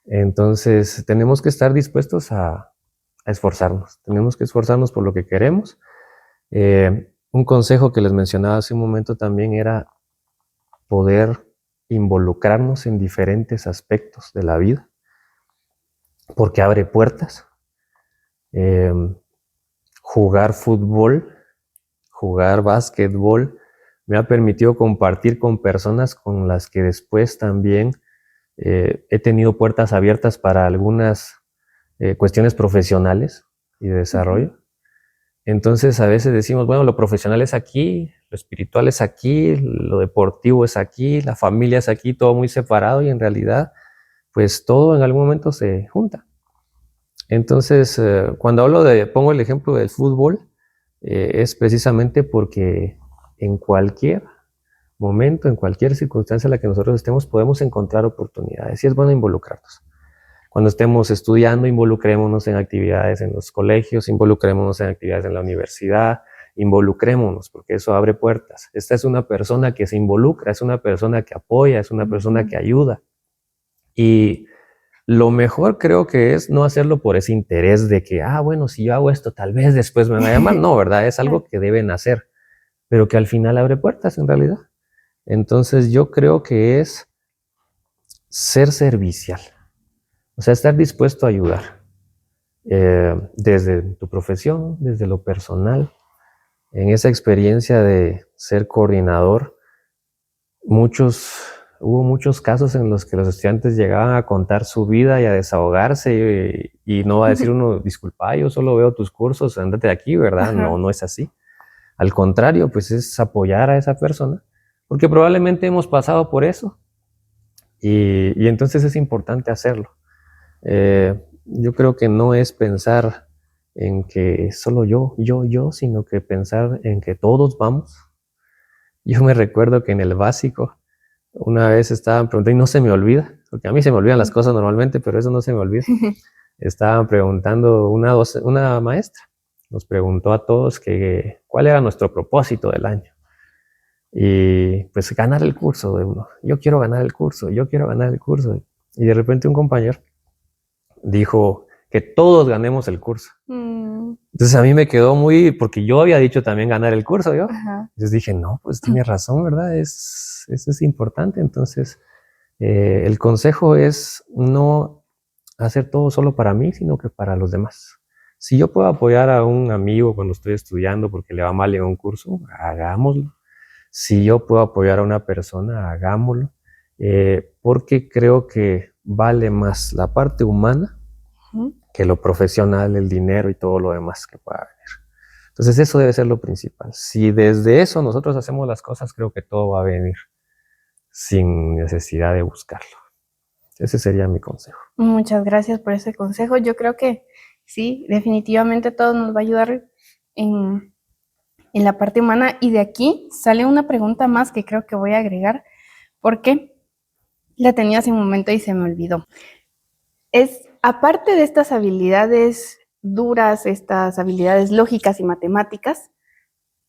Entonces tenemos que estar dispuestos a esforzarnos, tenemos que esforzarnos por lo que queremos. Un consejo que les mencionaba hace un momento también era poder involucrarnos en diferentes aspectos de la vida, porque abre puertas. Jugar fútbol, jugar básquetbol, me ha permitido compartir con personas con las que después también he tenido puertas abiertas para algunas cuestiones profesionales y de desarrollo. Entonces a veces decimos, bueno, lo profesional es aquí, lo espiritual es aquí, lo deportivo es aquí, la familia es aquí, todo muy separado y en realidad pues todo en algún momento se junta. Entonces cuando pongo el ejemplo del fútbol, es precisamente porque en cualquier momento, en cualquier circunstancia en la que nosotros estemos, podemos encontrar oportunidades y es bueno involucrarnos. Cuando estemos estudiando, involucrémonos en actividades en los colegios, involucrémonos en actividades en la universidad, involucrémonos, porque eso abre puertas. Esta es una persona que se involucra, es una persona que apoya, es una persona que ayuda. Y lo mejor creo que es no hacerlo por ese interés de que, bueno, si yo hago esto, tal vez después me vaya mal. No, ¿verdad? Es algo que deben hacer, pero que al final abre puertas en realidad. Entonces yo creo que es ser servicial. O sea, estar dispuesto a ayudar desde tu profesión, desde lo personal. En esa experiencia de ser coordinador, hubo muchos casos en los que los estudiantes llegaban a contar su vida y a desahogarse y no va a decir uno, disculpa, yo solo veo tus cursos, ándate de aquí, ¿verdad? No es así. Al contrario, pues es apoyar a esa persona porque probablemente hemos pasado por eso y entonces es importante hacerlo. Yo creo que no es pensar en que solo yo, sino que pensar en que todos vamos. Yo me recuerdo que en el básico una vez estaban preguntando, y no se me olvida, porque a mí se me olvidan las cosas normalmente, pero eso no se me olvida. Estaban preguntando, una maestra nos preguntó a todos que cuál era nuestro propósito del año. Y pues ganar el curso de uno. Yo quiero ganar el curso, yo quiero ganar el curso. Y de repente un compañero dijo que todos ganemos el curso. Entonces a mí me quedó muy, porque yo había dicho también ganar el curso, ¿yo? Ajá. Entonces dije, no, pues tiene razón, ¿verdad? Eso es importante. Entonces, el consejo es no hacer todo solo para mí, sino que para los demás. Si yo puedo apoyar a un amigo cuando estoy estudiando porque le va mal en un curso, hagámoslo. Si yo puedo apoyar a una persona, hagámoslo. Porque creo que vale más la parte humana que lo profesional, el dinero y todo lo demás que pueda venir. Entonces eso debe ser lo principal. Si desde eso nosotros hacemos las cosas, creo que todo va a venir sin necesidad de buscarlo. Ese sería mi consejo. Muchas gracias por ese consejo. Yo creo que sí, definitivamente todo nos va a ayudar en la parte humana. Y de aquí sale una pregunta más que creo que voy a agregar porque la tenía hace un momento y se me olvidó. Aparte de estas habilidades duras, estas habilidades lógicas y matemáticas,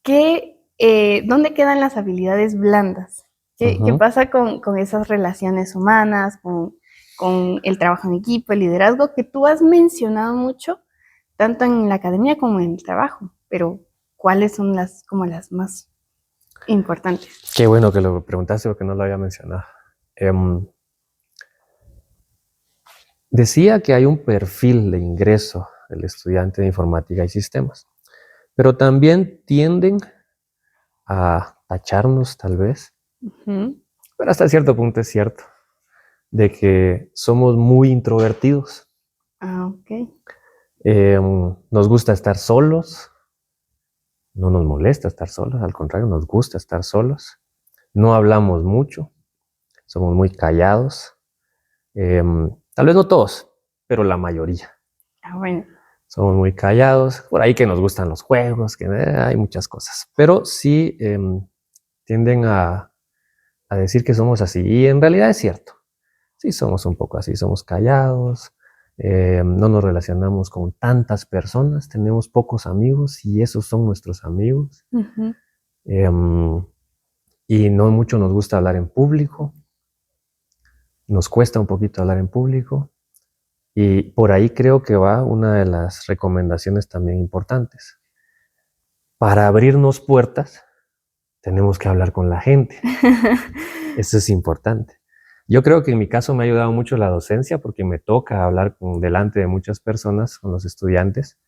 ¿dónde quedan las habilidades blandas? ¿Qué pasa con esas relaciones humanas, con el trabajo en equipo, el liderazgo, que tú has mencionado mucho, tanto en la academia como en el trabajo? Pero, ¿cuáles son las más importantes? Qué bueno que lo preguntaste porque no lo había mencionado. Decía que hay un perfil de ingreso del estudiante de informática y sistemas, pero también tienden a tacharnos tal vez, pero hasta cierto punto es cierto, de que somos muy introvertidos. Ok. Nos gusta estar solos, no nos molesta estar solos, al contrario, nos gusta estar solos. No hablamos mucho, somos muy callados. Tal vez no todos, pero la mayoría. Bueno. Somos muy callados, por ahí que nos gustan los juegos, que hay muchas cosas, pero sí tienden a decir que somos así, y en realidad es cierto. Sí, somos un poco así, somos callados, no nos relacionamos con tantas personas, tenemos pocos amigos y esos son nuestros amigos. Y no mucho nos gusta hablar en público, nos cuesta un poquito hablar en público. Y por ahí creo que va una de las recomendaciones también importantes. Para abrirnos puertas, tenemos que hablar con la gente. Eso es importante. Yo creo que en mi caso me ha ayudado mucho la docencia porque me toca hablar delante de muchas personas, con los estudiantes.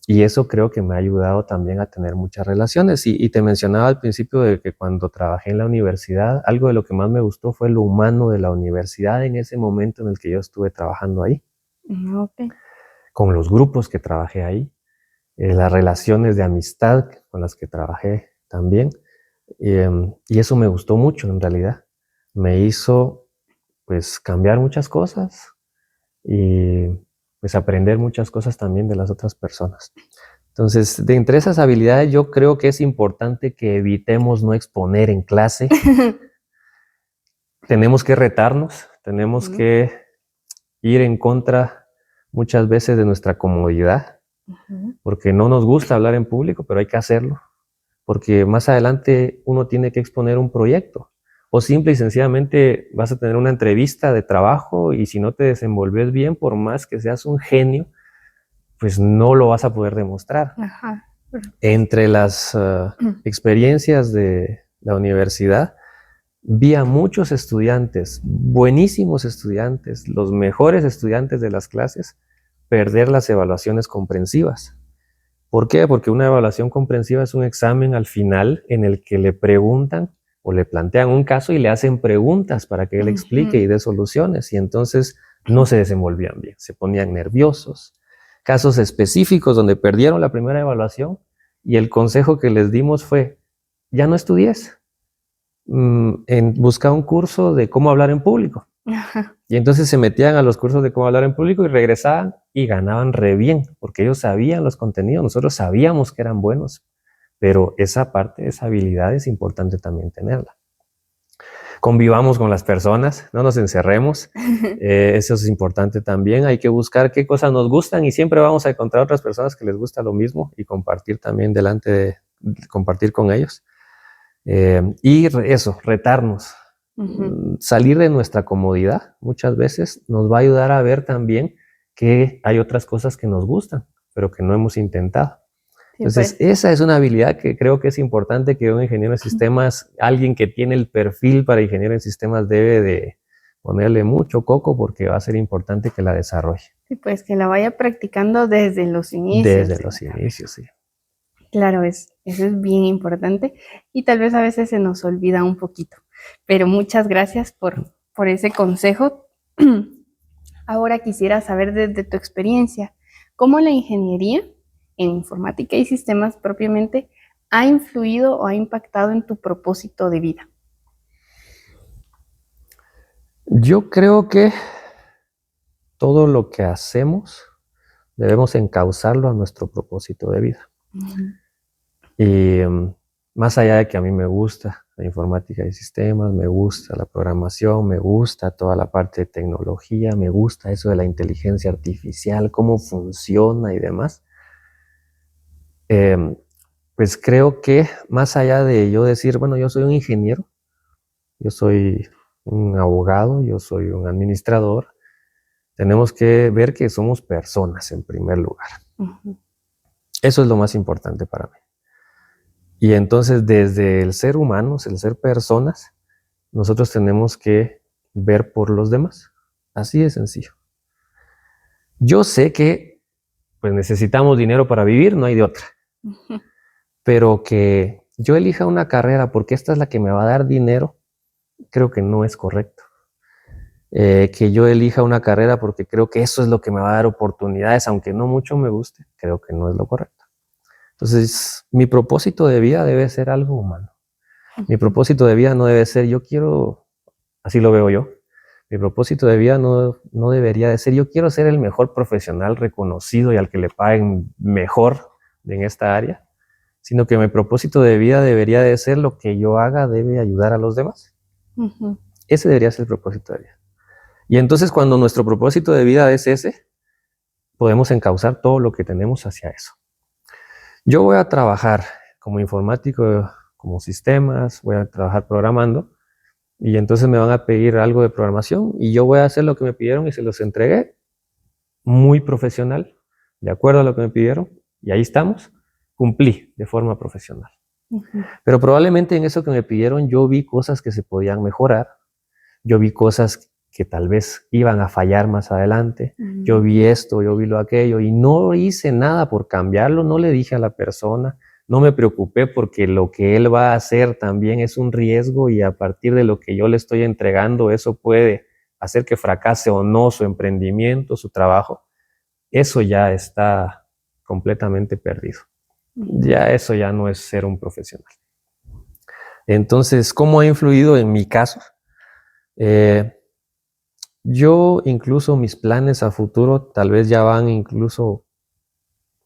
Y eso creo que me ha ayudado también a tener muchas relaciones. Y te mencionaba al principio de que cuando trabajé en la universidad, algo de lo que más me gustó fue lo humano de la universidad en ese momento en el que yo estuve trabajando ahí. Okay. Con los grupos que trabajé ahí, las relaciones de amistad con las que trabajé también. Y eso me gustó mucho en realidad. Me hizo pues cambiar muchas cosas y pues aprender muchas cosas también de las otras personas. Entonces, de entre esas habilidades yo creo que es importante que evitemos no exponer en clase. Tenemos que retarnos, tenemos que ir en contra muchas veces de nuestra comodidad, porque no nos gusta hablar en público, pero hay que hacerlo, porque más adelante uno tiene que exponer un proyecto, o simple y sencillamente vas a tener una entrevista de trabajo y si no te desenvolves bien, por más que seas un genio, pues no lo vas a poder demostrar. Ajá. Entre las experiencias de la universidad, vi a muchos estudiantes, buenísimos estudiantes, los mejores estudiantes de las clases, perder las evaluaciones comprensivas. ¿Por qué? Porque una evaluación comprensiva es un examen al final en el que le preguntan o le plantean un caso y le hacen preguntas para que él explique y dé soluciones. Y entonces no se desenvolvían bien, se ponían nerviosos. Casos específicos donde perdieron la primera evaluación y el consejo que les dimos fue, ya no estudies, buscar un curso de cómo hablar en público. Y entonces se metían a los cursos de cómo hablar en público y regresaban y ganaban re bien, porque ellos sabían los contenidos, nosotros sabíamos que eran buenos, pero esa parte, esa habilidad es importante también tenerla. Convivamos con las personas, no nos encerremos, eso es importante también. Hay que buscar qué cosas nos gustan y siempre vamos a encontrar otras personas que les gusta lo mismo y compartir también compartir con ellos. Y eso, retarnos. Salir de nuestra comodidad muchas veces nos va a ayudar a ver también que hay otras cosas que nos gustan, pero que no hemos intentado. Entonces, esa es una habilidad que creo que es importante que un ingeniero en sistemas, alguien que tiene el perfil para ingeniero en sistemas, debe de ponerle mucho coco porque va a ser importante que la desarrolle. Sí, pues que la vaya practicando desde los inicios. Desde los inicios, sí. Claro, eso es bien importante y tal vez a veces se nos olvida un poquito, pero muchas gracias por ese consejo. Ahora quisiera saber desde tu experiencia, ¿cómo la ingeniería en informática y sistemas propiamente ha influido o ha impactado en tu propósito de vida? Yo creo que todo lo que hacemos debemos encauzarlo a nuestro propósito de vida. Y más allá de que a mí me gusta la informática y sistemas, me gusta la programación, me gusta toda la parte de tecnología, me gusta eso de la inteligencia artificial, cómo funciona y demás, pues creo que más allá de yo decir, bueno, yo soy un ingeniero, yo soy un abogado, yo soy un administrador, tenemos que ver que somos personas en primer lugar. Eso es lo más importante para mí. Y entonces desde el ser humanos, el ser personas, nosotros tenemos que ver por los demás. Así de sencillo. Yo sé que pues necesitamos dinero para vivir, no hay de otra. Pero que yo elija una carrera porque esta es la que me va a dar dinero, creo que no es correcto. Que yo elija una carrera porque creo que eso es lo que me va a dar oportunidades, aunque no mucho me guste, creo que no es lo correcto. Entonces, mi propósito de vida debe ser algo humano. Mi propósito de vida no debe ser, yo quiero, así lo veo yo, mi propósito de vida no debería de ser, yo quiero ser el mejor profesional reconocido y al que le paguen mejor en esta área, sino que mi propósito de vida debería de ser lo que yo haga debe ayudar a los demás. Ese debería ser el propósito de vida. Y entonces cuando nuestro propósito de vida es ese, podemos encauzar todo lo que tenemos hacia eso. Yo voy a trabajar como informático, como sistemas, voy a trabajar programando y entonces me van a pedir algo de programación y yo voy a hacer lo que me pidieron y se los entregué muy profesional, de acuerdo a lo que me pidieron y ahí estamos, cumplí de forma profesional. Pero probablemente en eso que me pidieron yo vi cosas que se podían mejorar, yo vi cosas que tal vez iban a fallar más adelante, yo vi esto, yo vi lo aquello y no hice nada por cambiarlo, no le dije a la persona, no me preocupé porque lo que él va a hacer también es un riesgo y a partir de lo que yo le estoy entregando, eso puede hacer que fracase o no su emprendimiento, su trabajo. Eso ya está completamente perdido. Ya eso ya no es ser un profesional. Entonces, ¿cómo ha influido en mi caso? Yo incluso mis planes a futuro tal vez ya van incluso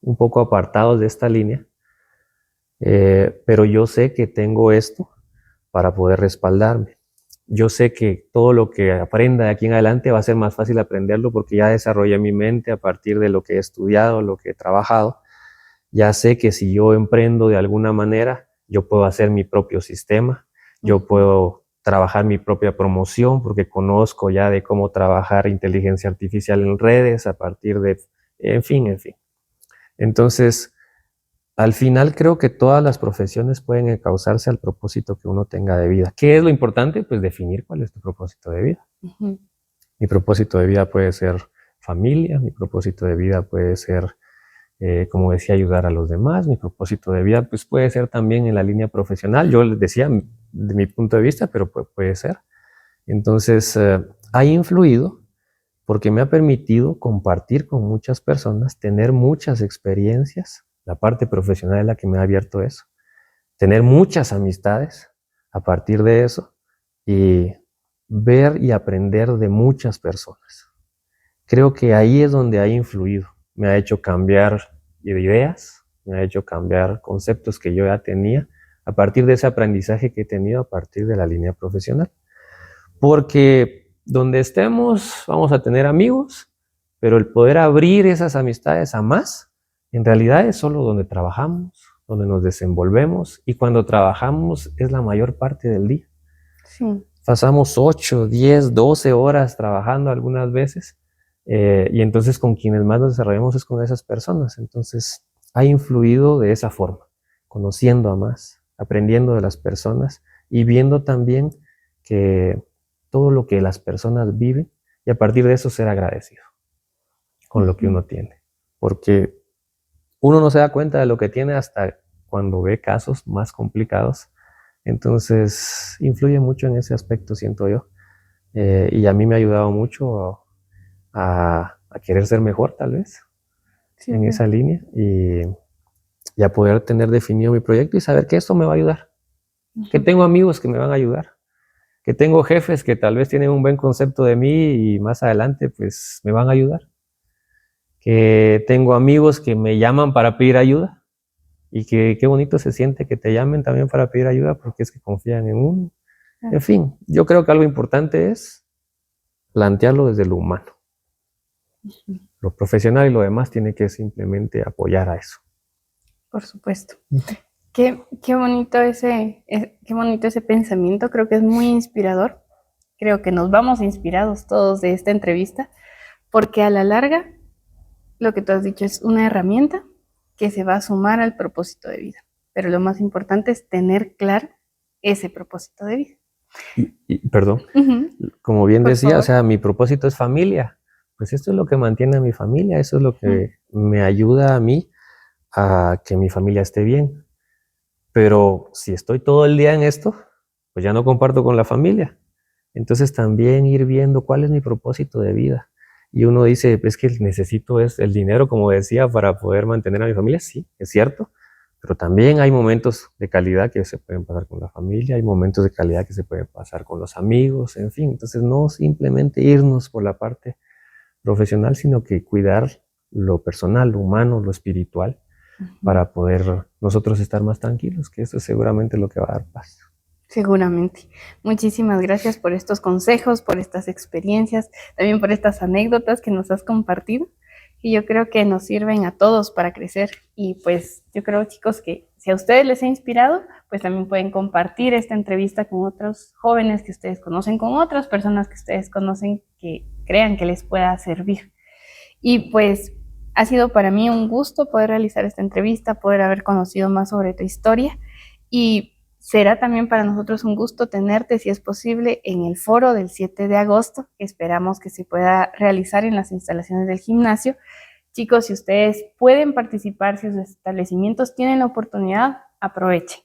un poco apartados de esta línea, pero yo sé que tengo esto para poder respaldarme. Yo sé que todo lo que aprenda de aquí en adelante va a ser más fácil aprenderlo porque ya desarrollé mi mente a partir de lo que he estudiado, lo que he trabajado. Ya sé que si yo emprendo de alguna manera, yo puedo hacer mi propio sistema, yo puedo trabajar mi propia promoción porque conozco ya de cómo trabajar inteligencia artificial en redes a partir de, en fin. Entonces, al final creo que todas las profesiones pueden encauzarse al propósito que uno tenga de vida. ¿Qué es lo importante? Pues definir cuál es tu propósito de vida. Mi propósito de vida puede ser familia, mi propósito de vida puede ser, como decía, ayudar a los demás. Mi propósito de vida pues puede ser también en la línea profesional. Yo les decía de mi punto de vista, pero puede ser. Entonces, ha influido porque me ha permitido compartir con muchas personas, tener muchas experiencias. La parte profesional es la que me ha abierto eso. Tener muchas amistades, a partir de eso y ver y aprender de muchas personas. Creo que ahí es donde ha influido. Me ha hecho cambiar ideas, me ha hecho cambiar conceptos que yo ya tenía a partir de ese aprendizaje que he tenido a partir de la línea profesional. Porque donde estemos vamos a tener amigos, pero el poder abrir esas amistades a más, en realidad es solo donde trabajamos, donde nos desenvolvemos, y cuando trabajamos es la mayor parte del día. Sí. Pasamos 8, 10, 12 horas trabajando algunas veces, y entonces con quienes más nos desarrollamos es con esas personas. Entonces ha influido de esa forma, conociendo a más, aprendiendo de las personas y viendo también que todo lo que las personas viven, y a partir de eso ser agradecido con lo que uno tiene. Porque uno no se da cuenta de lo que tiene hasta cuando ve casos más complicados. Entonces influye mucho en ese aspecto, siento yo. Y a mí me ha ayudado mucho a querer ser mejor, tal vez, Sí, en esa línea, y a poder tener definido mi proyecto y saber que esto me va a ayudar. Que tengo amigos que me van a ayudar. Que tengo jefes que tal vez tienen un buen concepto de mí y más adelante pues me van a ayudar. Que tengo amigos que me llaman para pedir ayuda, y que qué bonito se siente que te llamen también para pedir ayuda porque es que confían en uno. En fin, yo creo que algo importante es plantearlo desde lo humano. Lo profesional y lo demás tiene que simplemente apoyar a eso. Por supuesto. Qué bonito qué bonito ese pensamiento, creo que es muy inspirador. Creo que nos vamos inspirados todos de esta entrevista, porque a la larga, lo que tú has dicho es una herramienta que se va a sumar al propósito de vida. Pero lo más importante es tener claro ese propósito de vida. Perdón, como bien decía, o sea, mi propósito es familia. Pues esto es lo que mantiene a mi familia, eso es lo que me ayuda a mí a que mi familia esté bien. Pero si estoy todo el día en esto, pues ya no comparto con la familia. Entonces también ir viendo cuál es mi propósito de vida. Y uno dice, es que necesito el dinero, como decía, para poder mantener a mi familia. Sí, es cierto. Pero también hay momentos de calidad que se pueden pasar con la familia, hay momentos de calidad que se pueden pasar con los amigos, en fin. Entonces no simplemente irnos por la parte profesional, sino que cuidar lo personal, lo humano, lo espiritual, para poder nosotros estar más tranquilos, que eso es seguramente lo que va a dar paz. Seguramente. Muchísimas gracias por estos consejos, por estas experiencias, también por estas anécdotas que nos has compartido, y yo creo que nos sirven a todos para crecer. Y pues yo creo, chicos, que si a ustedes les ha inspirado, pues también pueden compartir esta entrevista con otros jóvenes que ustedes conocen, con otras personas que ustedes conocen que crean que les pueda servir. Y pues ha sido para mí un gusto poder realizar esta entrevista, poder haber conocido más sobre tu historia, y será también para nosotros un gusto tenerte, si es posible, en el foro del 7 de agosto, que esperamos que se pueda realizar en las instalaciones del gimnasio. Chicos, si ustedes pueden participar, si sus establecimientos tienen la oportunidad, aprovechen.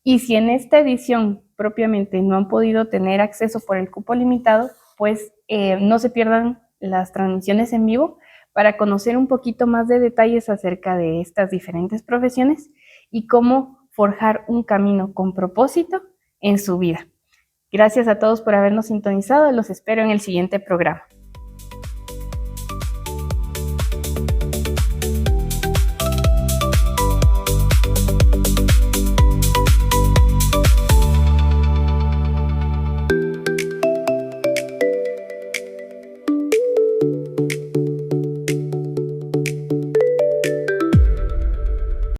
Y si en esta edición propiamente no han podido tener acceso por el cupo limitado, pues no se pierdan las transmisiones en vivo para conocer un poquito más de detalles acerca de estas diferentes profesiones y cómo forjar un camino con propósito en su vida. Gracias a todos por habernos sintonizado. Los espero en el siguiente programa.